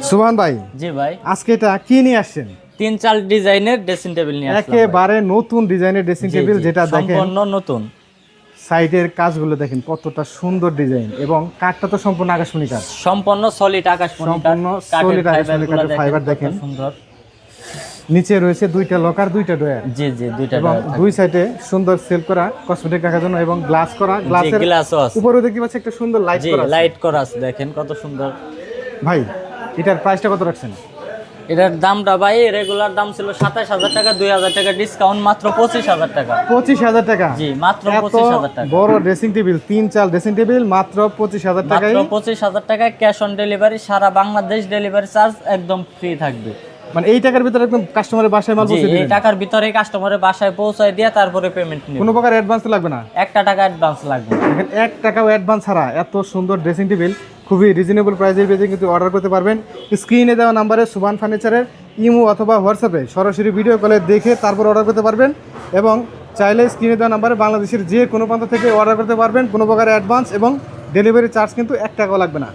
সুবহান ভাই, জি ভাই, আজকে এটা কি নিয়ে আসছেন? 3-4 ডিজাইনের ড্রেসিং টেবিল নিয়ে আসলাম ভাই। একেবারে নতুন ডিজাইনের ড্রেসিং জি, টেবিল, জি, যেটা দেখেন সম্পূর্ণ নতুন। সাইডের কাজগুলো দেখেন কতটা সুন্দর ডিজাইন, এবং কাঠটা তো সম্পূর্ণ আকাশমণি কাঠ, সম্পূর্ণ সলিড আকাশমণি কাঠ, সম্পূর্ণ solid আকাশমণি কাঠের ফাইবার কত দেখেন। সুন্দর। নিচে রয়েছে দুইটা লকার, দুইটা ডয়ার, জি জি, দুইটা এবং দুই সাইডে সুন্দর সেল করা কসমেটিক রাখার জন্য, এবং গ্লাস করা, গ্লাসের গ্লাসও আছে। উপরেও দেখতে পাচ্ছি একটা সুন্দর লাইট জি, করা আছে। লাইট করা আছে, দেখেন কত সুন্দর। ভাই, এটার প্রাইসটা কত রাখছেন? এটার দামটা ভাই রেগুলার দাম ছিল 27,000 টাকা, 2,000 টাকা ডিসকাউন্ট, মাত্র 25,000 টাকা। 25,000 টাকা? জি, মাত্র এত 25,000 টাকা। বড় ড্রেসিং টেবিল, 3-4 ড্রেসিং টেবিল মাত্র 25,000 টাকায়। মাত্র 25,000 টাকা ক্যাশ অন ডেলিভারি, সারা বাংলাদেশ ডেলিভারি চার্জ একদম ফ্রি থাকবে। মানে এই টাকার ভিতরে একদম কাস্টমারের বাসায় মাল জি, পৌঁছে এই দিবেন? টাকার ভিতরে কাস্টমারের বাসায় পৌঁছায় দিয়ে তারপরে পেমেন্ট নিবে। কোনো প্রকার অ্যাডভান্স লাগবে না? 1 টাকা অ্যাডভান্স লাগবে। দেখেন, 1 টাকাও অ্যাডভান্স ছাড়া এত সুন্দর ড্রেসিং টেবিল খুবই রিজনেবল প্রাইসের ভিতরে কিন্তু অর্ডার করতে পারবেন। স্ক্রিনে দেওয়া নাম্বারে সুবহান ফার্নিচারের ইমো অথবা হোয়াটসঅ্যাপে সরাসরি ভিডিও কলে দেখে তারপর অর্ডার করতে পারবেন, এবং চাইলে স্ক্রিনে দেওয়া নাম্বারে বাংলাদেশের যে কোনো প্রান্ত থেকে অর্ডার করতে পারবেন। কোনো প্রকার অ্যাডভান্স এবং ডেলিভারি চার্জ কিন্তু 1 টাকাও লাগবে না।